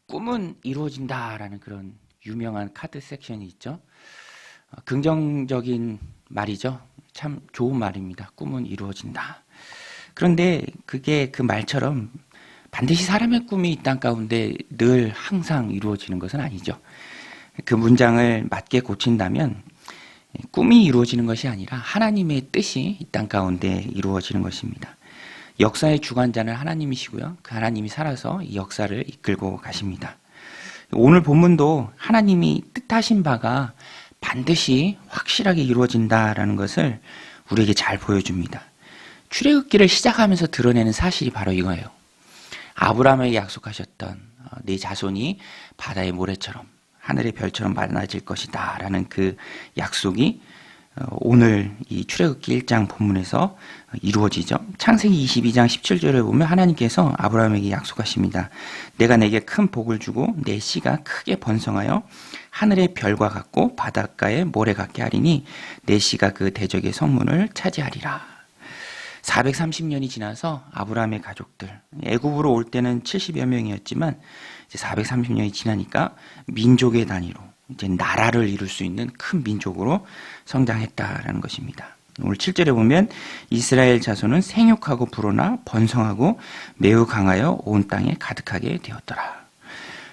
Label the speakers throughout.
Speaker 1: 꿈은 이루어진다라는 그런 유명한 카드 섹션이 있죠. 긍정적인 말이죠. 참 좋은 말입니다. 꿈은 이루어진다. 그런데 그게 그 말처럼 반드시 사람의 꿈이 이 땅 가운데 늘 항상 이루어지는 것은 아니죠. 그 문장을 맞게 고친다면 꿈이 이루어지는 것이 아니라 하나님의 뜻이 이 땅 가운데 이루어지는 것입니다. 역사의 주관자는 하나님이시고요. 그 하나님이 살아서 이 역사를 이끌고 가십니다. 오늘 본문도 하나님이 뜻하신 바가 반드시 확실하게 이루어진다라는 것을 우리에게 잘 보여줍니다. 출애굽기를 시작하면서 드러내는 사실이 바로 이거예요. 아브라함에게 약속하셨던 네 자손이 바다의 모래처럼 하늘의 별처럼 많아질 것이다 라는 그 약속이 오늘 이 출애굽기 1장 본문에서 이루어지죠. 창세기 22장 17절에 보면 하나님께서 아브라함에게 약속하십니다. 내가 내게 큰 복을 주고 내 씨가 크게 번성하여 하늘의 별과 같고 바닷가의 모래 같게 하리니 내 씨가 그 대적의 성문을 차지하리라. 430년이 지나서 아브라함의 가족들, 애굽으로 올 때는 70여 명이었지만 이제 430년이 지나니까 민족의 단위로 이제 나라를 이룰 수 있는 큰 민족으로 성장했다라는 것입니다. 오늘 7절에 보면 이스라엘 자손은 생육하고 불어나 번성하고 매우 강하여 온 땅에 가득하게 되었더라.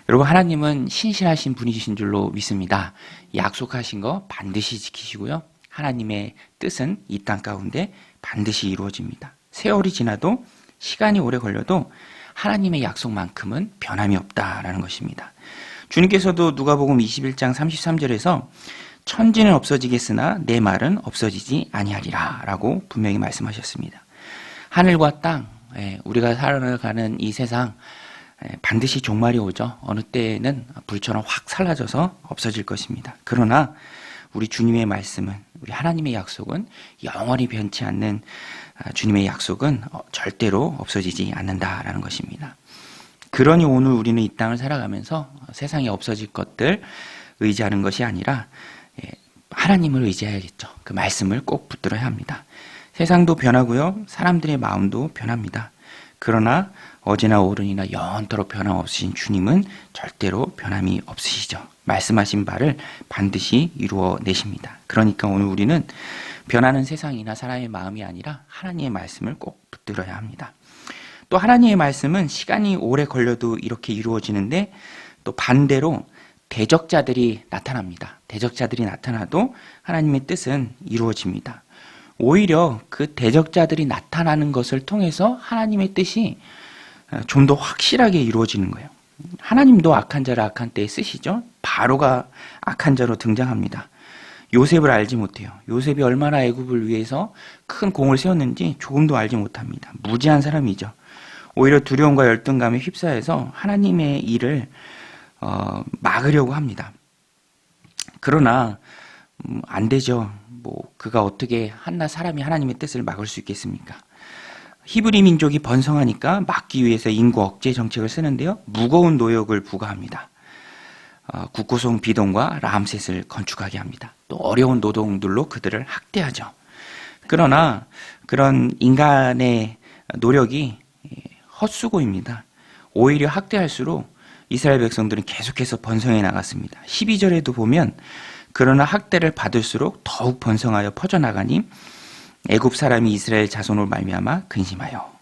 Speaker 1: 여러분, 하나님은 신실하신 분이신 줄로 믿습니다. 약속하신 거 반드시 지키시고요. 하나님의 뜻은 이 땅 가운데 반드시 이루어집니다. 세월이 지나도 시간이 오래 걸려도 하나님의 약속만큼은 변함이 없다라는 것입니다. 주님께서도 누가복음 21장 33절에서 천지는 없어지겠으나 내 말은 없어지지 아니하리라 라고 분명히 말씀하셨습니다. 하늘과 땅, 우리가 살아가는 이 세상 반드시 종말이 오죠. 어느 때에는 불처럼 확 사라져서 없어질 것입니다. 그러나 우리 주님의 말씀은, 우리 하나님의 약속은 영원히 변치 않는 주님의 약속은 절대로 없어지지 않는다라는 것입니다. 그러니 오늘 우리는 이 땅을 살아가면서 세상에 없어질 것들 의지하는 것이 아니라 하나님을 의지해야겠죠. 그 말씀을 꼭 붙들어야 합니다. 세상도 변하고요. 사람들의 마음도 변합니다. 그러나 어제나 오늘이나 영원토록 변함없으신 주님은 절대로 변함이 없으시죠. 말씀하신 바를 반드시 이루어내십니다. 그러니까 오늘 우리는 변하는 세상이나 사람의 마음이 아니라 하나님의 말씀을 꼭 붙들어야 합니다. 또 하나님의 말씀은 시간이 오래 걸려도 이렇게 이루어지는데 또 반대로 대적자들이 나타납니다. 대적자들이 나타나도 하나님의 뜻은 이루어집니다. 오히려 그 대적자들이 나타나는 것을 통해서 하나님의 뜻이 좀 더 확실하게 이루어지는 거예요. 하나님도 악한 자를 악한 때에 쓰시죠. 바로가 악한 자로 등장합니다. 요셉을 알지 못해요. 요셉이 얼마나 애굽을 위해서 큰 공을 세웠는지 조금도 알지 못합니다. 무지한 사람이죠. 오히려 두려움과 열등감에 휩싸여서 하나님의 일을 막으려고 합니다. 그러나 안 되죠. 그가 어떻게 사람이 하나님의 뜻을 막을 수 있겠습니까? 히브리 민족이 번성하니까 막기 위해서 인구 억제 정책을 쓰는데요. 무거운 노역을 부과합니다. 국고성 비동과 람셋을 건축하게 합니다. 또 어려운 노동들로 그들을 학대하죠. 그러나 그런 인간의 노력이 헛수고입니다. 오히려 학대할수록 이스라엘 백성들은 계속해서 번성해 나갔습니다. 12절에도 보면 그러나 학대를 받을수록 더욱 번성하여 퍼져나가니 애굽 사람이 이스라엘 자손으로 말미암아 근심하여.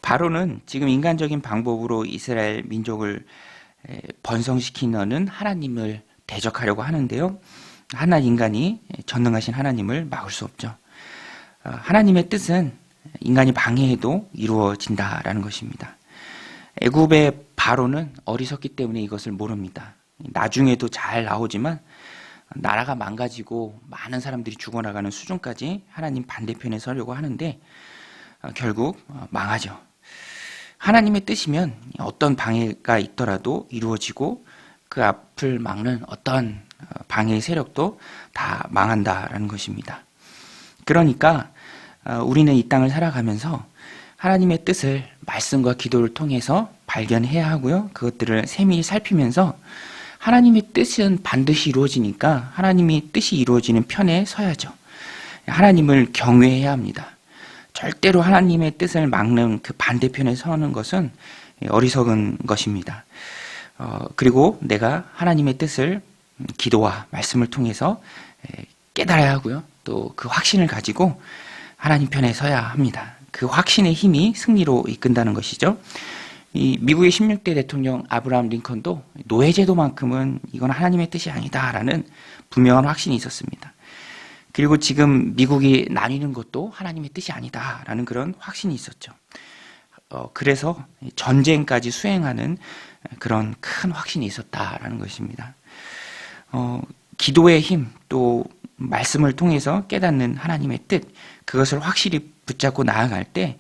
Speaker 1: 바로는 지금 인간적인 방법으로 이스라엘 민족을 번성시키는 하나님을 대적하려고 하는데요. 하나 인간이 전능하신 하나님을 막을 수 없죠. 하나님의 뜻은 인간이 방해해도 이루어진다라는 것입니다. 애굽의 바로는 어리석기 때문에 이것을 모릅니다. 나중에도 잘 나오지만 나라가 망가지고 많은 사람들이 죽어나가는 수준까지 하나님 반대편에 서려고 하는데 결국 망하죠. 하나님의 뜻이면 어떤 방해가 있더라도 이루어지고 그 앞을 막는 어떤 방해의 세력도 다 망한다라는 것입니다. 그러니까 우리는 이 땅을 살아가면서 하나님의 뜻을 말씀과 기도를 통해서 발견해야 하고요. 그것들을 세밀히 살피면서 하나님의 뜻은 반드시 이루어지니까 하나님의 뜻이 이루어지는 편에 서야죠. 하나님을 경외해야 합니다. 절대로 하나님의 뜻을 막는 그 반대편에 서는 것은 어리석은 것입니다. 그리고 내가 하나님의 뜻을 기도와 말씀을 통해서 깨달아야 하고요. 또 그 확신을 가지고 하나님 편에 서야 합니다. 그 확신의 힘이 승리로 이끈다는 것이죠. 이 미국의 16대 대통령 아브라함 링컨도 노예제도만큼은 이건 하나님의 뜻이 아니다라는 분명한 확신이 있었습니다. 그리고 지금 미국이 나뉘는 것도 하나님의 뜻이 아니다라는 그런 확신이 있었죠. 그래서 전쟁까지 수행하는 그런 큰 확신이 있었다라는 것입니다. 기도의 힘, 또 말씀을 통해서 깨닫는 하나님의 뜻, 그것을 확실히 붙잡고 나아갈 때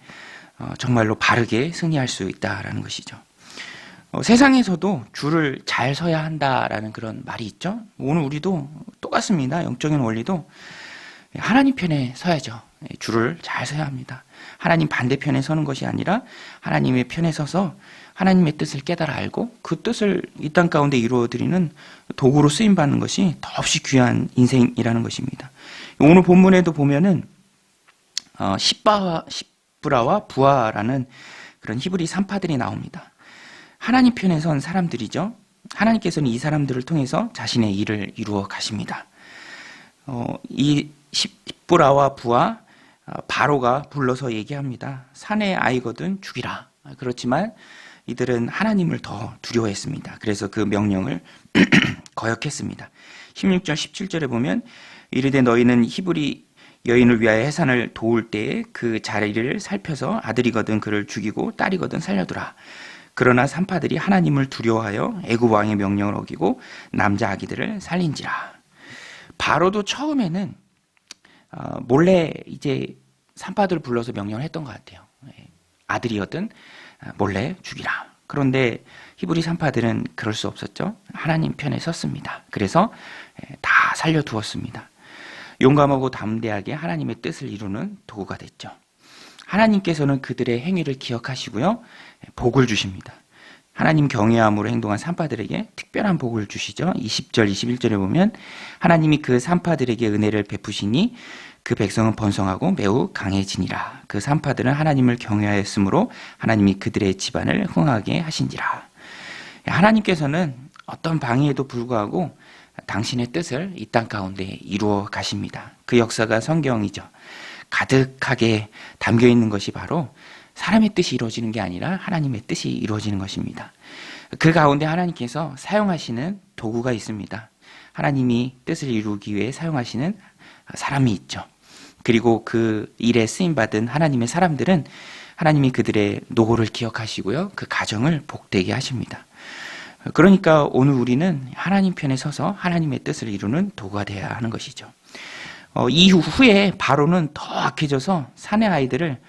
Speaker 1: 정말로 바르게 승리할 수 있다라는 것이죠. 세상에서도 줄을 잘 서야 한다라는 그런 말이 있죠. 오늘 우리도 똑같습니다. 영적인 원리도 하나님 편에 서야죠. 줄을 잘 서야 합니다. 하나님 반대편에 서는 것이 아니라 하나님의 편에 서서 하나님의 뜻을 깨달아 알고 그 뜻을 이 땅 가운데 이루어드리는 도구로 쓰임받는 것이 더없이 귀한 인생이라는 것입니다. 오늘 본문에도 보면은 십부라와 부하라는 그런 히브리 산파들이 나옵니다. 하나님 편에 선 사람들이죠. 하나님께서는 이 사람들을 통해서 자신의 일을 이루어 가십니다. 이 십부라와 부하, 바로가 불러서 얘기합니다. 사내의 아이거든 죽이라. 그렇지만 이들은 하나님을 더 두려워했습니다. 그래서 그 명령을 거역했습니다. 16절 17절에 보면 이르되 너희는 히브리 여인을 위하여 해산을 도울 때에 그 자리를 살펴서 아들이거든 그를 죽이고 딸이거든 살려두라. 그러나 산파들이 하나님을 두려워하여 애굽 왕의 명령을 어기고 남자 아기들을 살린지라. 바로도 처음에는 몰래 이제 산파들을 불러서 명령을 했던 것 같아요. 아들이거든 몰래 죽이라. 그런데 히브리 산파들은 그럴 수 없었죠. 하나님 편에 섰습니다. 그래서 다 살려두었습니다. 용감하고 담대하게 하나님의 뜻을 이루는 도구가 됐죠. 하나님께서는 그들의 행위를 기억하시고요. 복을 주십니다. 하나님 경외함으로 행동한 산파들에게 특별한 복을 주시죠. 20절, 21절에 보면 하나님이 그 산파들에게 은혜를 베푸시니 그 백성은 번성하고 매우 강해지니라. 그 산파들은 하나님을 경외하였으므로 하나님이 그들의 집안을 흥하게 하신지라. 하나님께서는 어떤 방해에도 불구하고 당신의 뜻을 이 땅 가운데 이루어 가십니다. 그 역사가 성경이죠. 가득하게 담겨 있는 것이 바로 사람의 뜻이 이루어지는 게 아니라 하나님의 뜻이 이루어지는 것입니다. 그 가운데 하나님께서 사용하시는 도구가 있습니다. 하나님이 뜻을 이루기 위해 사용하시는 사람이 있죠. 그리고 그 일에 쓰임받은 하나님의 사람들은 하나님이 그들의 노고를 기억하시고요. 그 가정을 복되게 하십니다. 그러니까 오늘 우리는 하나님 편에 서서 하나님의 뜻을 이루는 도구가 되어야 하는 것이죠. 이후에 바로는 더 악해져서 사내 아이들을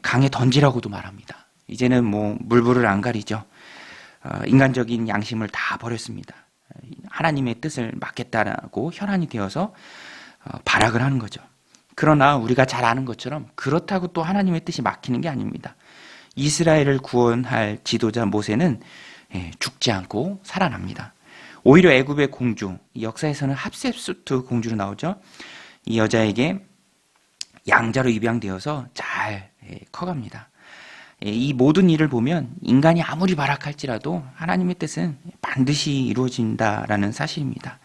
Speaker 1: 강에 던지라고도 말합니다. 이제는 뭐 물불을 안 가리죠. 인간적인 양심을 다 버렸습니다. 하나님의 뜻을 맡겠다라고 혈안이 되어서 발악을 하는 거죠. 그러나 우리가 잘 아는 것처럼 그렇다고 또 하나님의 뜻이 막히는 게 아닙니다. 이스라엘을 구원할 지도자 모세는 죽지 않고 살아납니다. 오히려 애굽의 공주, 역사에서는 합셉수트 공주로 나오죠. 이 여자에게 양자로 입양되어서 잘 커갑니다. 이 모든 일을 보면 인간이 아무리 발악할지라도 하나님의 뜻은 반드시 이루어진다라는 사실입니다.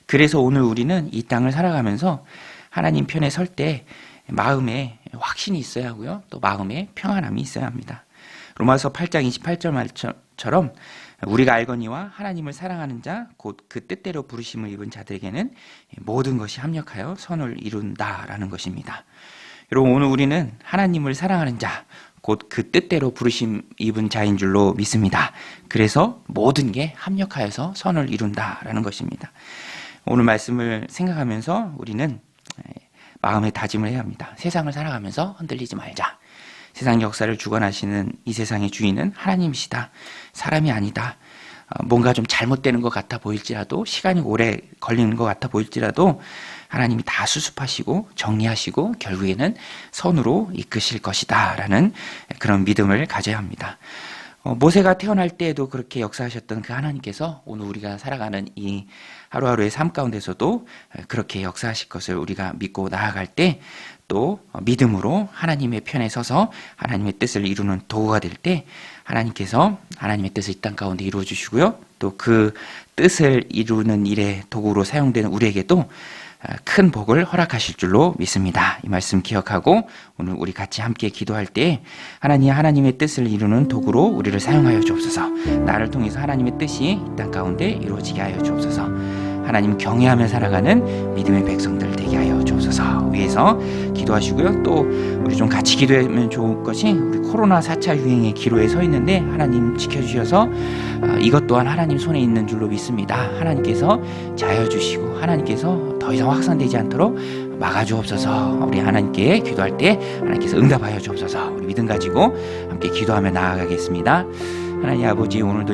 Speaker 1: 그래서 오늘 우리는 이 땅을 살아가면서 하나님 편에 설 때 마음에 확신이 있어야 하고요. 또 마음에 평안함이 있어야 합니다. 로마서 8장 28절 말처럼 우리가 알거니와 하나님을 사랑하는 자 곧 그 뜻대로 부르심을 입은 자들에게는 모든 것이 합력하여 선을 이룬다라는 것입니다. 여러분 오늘 우리는 하나님을 사랑하는 자 곧 그 뜻대로 부르심 입은 자인 줄로 믿습니다. 그래서 모든 게 합력하여서 선을 이룬다라는 것입니다. 오늘 말씀을 생각하면서 우리는 마음의 다짐을 해야 합니다. 세상을 살아가면서 흔들리지 말자. 세상 역사를 주관하시는 이 세상의 주인은 하나님이시다. 사람이 아니다. 뭔가 좀 잘못되는 것 같아 보일지라도 시간이 오래 걸리는 것 같아 보일지라도 하나님이 다 수습하시고 정리하시고 결국에는 선으로 이끄실 것이다 라는 그런 믿음을 가져야 합니다. 모세가 태어날 때에도 그렇게 역사하셨던 그 하나님께서 오늘 우리가 살아가는 이 하루하루의 삶 가운데서도 그렇게 역사하실 것을 우리가 믿고 나아갈 때 또 믿음으로 하나님의 편에 서서 하나님의 뜻을 이루는 도구가 될 때 하나님께서 하나님의 뜻을 이 땅 가운데 이루어 주시고요. 또 그 뜻을 이루는 일에 도구로 사용되는 우리에게도 큰 복을 허락하실 줄로 믿습니다. 이 말씀 기억하고 오늘 우리 같이 함께 기도할 때 하나님의 뜻을 이루는 도구로 우리를 사용하여 주옵소서. 나를 통해서 하나님의 뜻이 이 땅 가운데 이루어지게 하여 주옵소서. 하나님 경외하며 살아가는 믿음의 백성들 되게 하여 주옵소서. 위에서 기도하시고요. 또 우리 좀 같이 기도하면 좋을 것이 우리 코로나 4차 유행의 기로에 서 있는데 하나님 지켜주셔서 이것 또한 하나님 손에 있는 줄로 믿습니다. 하나님께서 자여주시고 하나님께서 더 이상 확산되지 않도록 막아주옵소서. 우리 하나님께 기도할 때 하나님께서 응답하여 주옵소서. 우리 믿음 가지고 함께 기도하며 나아가겠습니다. 하나님 아버지, 오늘도